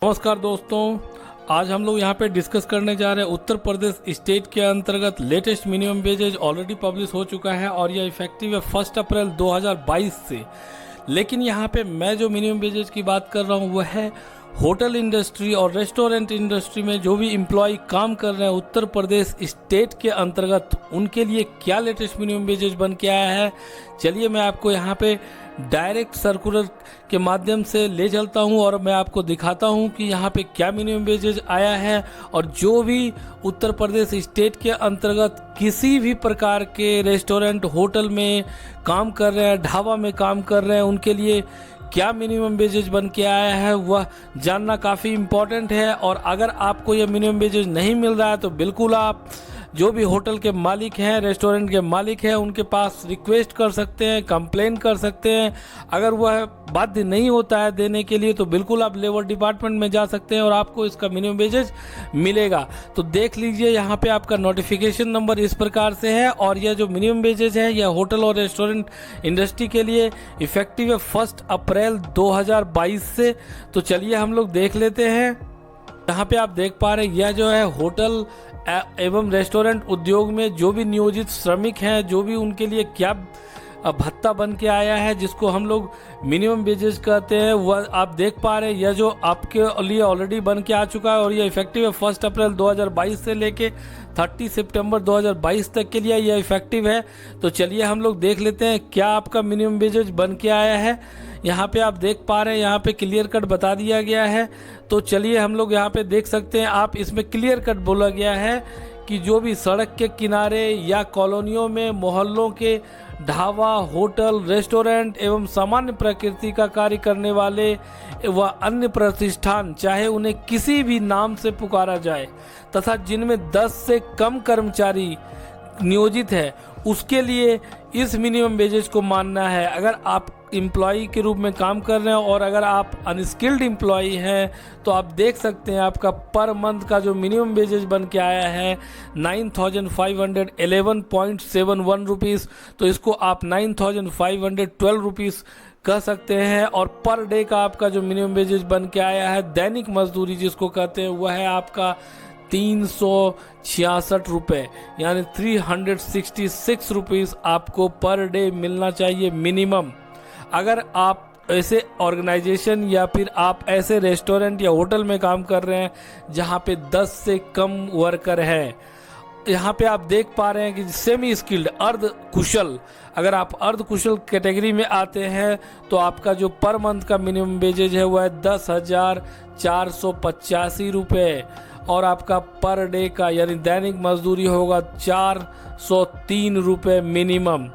नमस्कार दोस्तों, आज हम लोग यहाँ पे डिस्कस करने जा रहे हैं उत्तर प्रदेश स्टेट के अंतर्गत latest minimum wages already publish हो चुका है और यह इफेक्टिव है 1 अप्रैल 2022 से। लेकिन यहाँ पे मैं जो मिनिमम वेजेज की बात कर रहा हूँ वह है होटल इंडस्ट्री और रेस्टोरेंट इंडस्ट्री में जो भी एम्प्लॉय काम कर रहे हैं उत्तर प्रदेश स्टेट के अंतर्गत, उनके लिए क्या लेटेस्ट मिनिमम वेजेज बन के आया है। चलिए मैं आपको यहाँ पे डायरेक्ट सर्कुलर के माध्यम से ले चलता हूँ और मैं आपको दिखाता हूँ कि यहाँ पे क्या मिनिमम वेजेज आया है। और जो भी उत्तर प्रदेश स्टेट के अंतर्गत किसी भी प्रकार के रेस्टोरेंट होटल में काम कर रहे हैं, ढाबा में काम कर रहे हैं, उनके लिए क्या मिनिमम वेजेज बन के आया है वह जानना काफ़ी इम्पॉर्टेंट है। और अगर आपको यह मिनिमम वेजेज नहीं मिल रहा है तो बिल्कुल आप जो भी होटल के मालिक हैं, रेस्टोरेंट के मालिक हैं, उनके पास रिक्वेस्ट कर सकते हैं, कंप्लेन कर सकते हैं। अगर वह बाध्य नहीं होता है देने के लिए तो बिल्कुल आप लेबर डिपार्टमेंट में जा सकते हैं और आपको इसका मिनिमम वेजेज मिलेगा। तो देख लीजिए यहाँ पे आपका नोटिफिकेशन नंबर इस प्रकार से है और यह जो मिनिमम वेजेज है यह होटल और रेस्टोरेंट इंडस्ट्री के लिए इफेक्टिव है 1 अप्रैल 2022 से। तो चलिए हम लोग देख लेते हैं। यहाँ पे आप देख पा रहे हैं यह जो है होटल एवं रेस्टोरेंट उद्योग में जो भी नियोजित श्रमिक हैं, जो भी उनके लिए क्या भत्ता बन के आया है जिसको हम लोग मिनिमम वेजेस कहते हैं, वह आप देख पा रहे हैं। यह जो आपके लिए ऑलरेडी बन के आ चुका है और यह इफेक्टिव है 1 अप्रैल 2022 से लेके 30 सितंबर 2022 तक के लिए यह इफेक्टिव है। तो चलिए हम लोग देख लेते हैं क्या आपका मिनिमम वेजेज बन के आया है। यहाँ पे आप देख पा रहे हैं यहाँ पे क्लियर कट बता दिया गया है। तो चलिए हम लोग यहाँ पे देख सकते हैं, आप इसमें क्लियर कट बोला गया है कि जो भी सड़क के किनारे या कॉलोनियों में, मोहल्लों के ढाबा, होटल, रेस्टोरेंट एवं सामान्य प्रकृति का कार्य करने वाले व अन्य प्रतिष्ठान, चाहे उन्हें किसी भी नाम से पुकारा जाए, तथा जिनमें 10 से कम कर्मचारी नियोजित है, उसके लिए इस मिनिमम वेजेज को मानना है। अगर आप एम्प्लॉई के रूप में काम कर रहे हैं और अगर आप अनस्किल्ड एम्प्लॉई हैं तो आप देख सकते हैं आपका पर मंथ का जो मिनिमम वेजेज बन के आया है 9511.71 रुपीज़। तो इसको आप 9512 रुपीज़ कह सकते हैं। और पर डे का आपका जो मिनिमम वेजेज बन के आया है दैनिक मजदूरी जिसको कहते हैं वह है आपका 366 रुपये, यानी 366 रुपीज़ आपको पर डे मिलना चाहिए मिनिमम। अगर आप ऐसे ऑर्गेनाइजेशन या फिर आप ऐसे रेस्टोरेंट या होटल में काम कर रहे हैं जहां पे 10 से कम वर्कर है, यहाँ पे आप देख पा रहे हैं कि सेमी स्किल्ड, अर्ध कुशल, अगर आप अर्ध कुशल कैटेगरी में आते हैं तो आपका जो पर मंथ का मिनिमम वेजेज है वह है 10,485 रुपये और आपका पर डे का यानी दैनिक मजदूरी होगा 403 रुपये मिनिमम।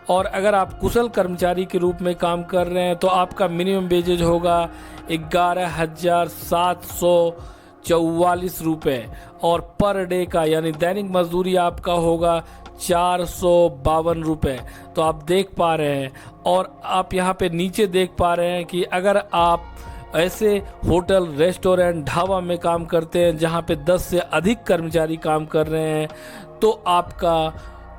और अगर आप कुशल कर्मचारी के रूप में काम कर रहे हैं तो आपका मिनिमम वेजेज होगा 11,744 रुपये और पर डे का यानी दैनिक मजदूरी आपका होगा 452 रुपये। तो आप देख पा रहे हैं और आप यहाँ पे नीचे देख पा रहे हैं कि अगर आप ऐसे होटल, रेस्टोरेंट, ढाबा में काम करते हैं जहाँ पे 10 से अधिक कर्मचारी काम कर रहे हैं तो आपका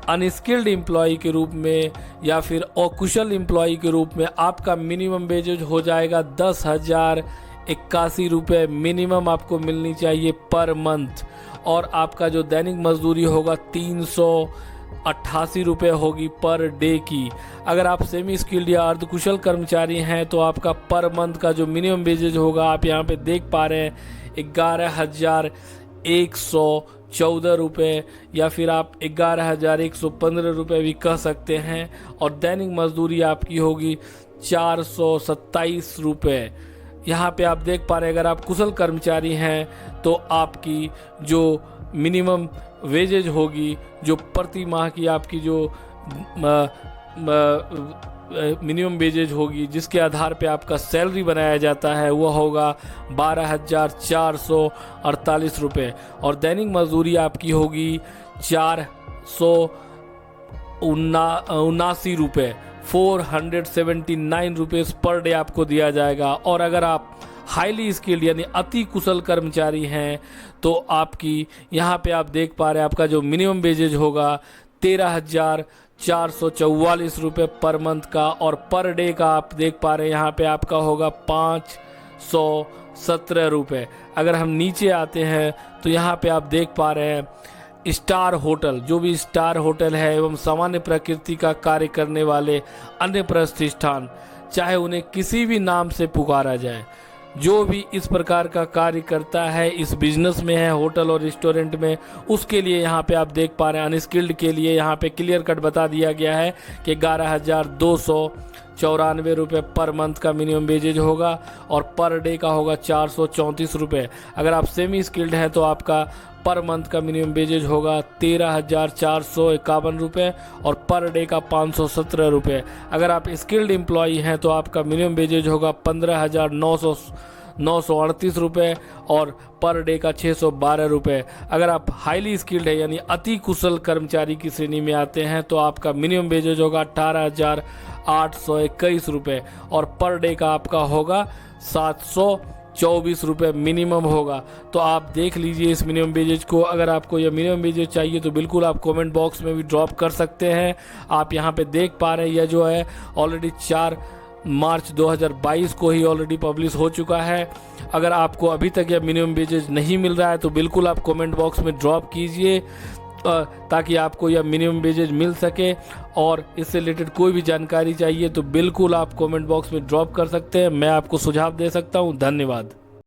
अनस्किल्ड एम्प्लॉई के रूप में या फिर अकुशल एम्प्लॉई के रूप में आपका मिनिमम वेजेज हो जाएगा 10,081 रुपये मिनिमम आपको मिलनी चाहिए पर मंथ। और आपका जो दैनिक मजदूरी होगा 388 रुपये होगी पर डे की। अगर आप सेमी स्किल्ड या अर्धकुशल कर्मचारी हैं तो आपका पर मंथ का जो मिनिमम वेजेज होगा आप यहाँ पे देख पा रहे हैं 11,114 रुपये या फिर आप 11,115 रुपये भी कह सकते हैं। और दैनिक मजदूरी आपकी होगी 427 रुपये। यहाँ पे आप देख पा रहे हैं अगर आप कुशल कर्मचारी हैं तो आपकी जो मिनिमम वेजेज होगी, जो प्रति माह की आपकी जो मिनिमम वेजेज होगी जिसके आधार पे आपका सैलरी बनाया जाता है वह होगा 12,448 रुपये और दैनिक मजदूरी आपकी होगी 479 रुपये, 479 रुपीज़ पर डे आपको दिया जाएगा। और अगर आप हाईली स्किल्ड यानी अति कुशल कर्मचारी हैं तो आपकी यहाँ पे आप देख पा रहे हैं आपका जो मिनिमम वेजेज होगा 13,444 रुपये पर मंथ का और पर डे का आप देख पा रहे हैं यहाँ पे आपका होगा 500 17 रुपये। अगर हम नीचे आते हैं तो यहाँ पे आप देख पा रहे हैं स्टार होटल, जो भी स्टार होटल है एवं सामान्य प्रकृति का कार्य करने वाले अन्य प्रतिष्ठान, चाहे उन्हें किसी भी नाम से पुकारा जाए, जो भी इस प्रकार का कार्य करता है, इस बिजनेस में है, होटल और रेस्टोरेंट में, उसके लिए यहाँ पे आप देख पा रहे हैं अनस्किल्ड के लिए यहाँ पे क्लियर कट बता दिया गया है कि 11,294 रुपये पर मंथ का मिनिमम वेजेज होगा और पर डे का होगा 434 रुपये। अगर आप सेमी स्किल्ड हैं तो आपका पर मंथ का मिनिमम वेजेज होगा 13,451 रुपये और पर डे का 517 रुपये। अगर आप स्किल्ड एम्प्लॉई हैं तो आपका मिनिमम वेजेज होगा 15,938 रुपये और पर डे का 612 रुपये। अगर आप हाईली स्किल्ड है यानी अति कुशल कर्मचारी की श्रेणी में आते हैं तो आपका मिनिमम वेजेज होगा 18,821 रुपये और पर डे का आपका होगा 724 रुपये मिनिमम होगा। तो आप देख लीजिए इस मिनिमम वेजेज को। अगर आपको यह मिनिमम वेजेज चाहिए तो बिल्कुल आप कमेंट बॉक्स में भी ड्रॉप कर सकते हैं। आप यहाँ पे देख पा रहे हैं यह जो है ऑलरेडी 4 मार्च 2022 को ही ऑलरेडी पब्लिश हो चुका है। अगर आपको अभी तक यह मिनिमम वेजेज नहीं मिल रहा है तो बिल्कुल आप कमेंट बॉक्स में ड्रॉप कीजिए ताकि आपको यह मिनिमम वेजेज मिल सके। और इससे रिलेटेड कोई भी जानकारी चाहिए तो बिल्कुल आप कमेंट बॉक्स में ड्रॉप कर सकते हैं, मैं आपको सुझाव दे सकता हूं। धन्यवाद।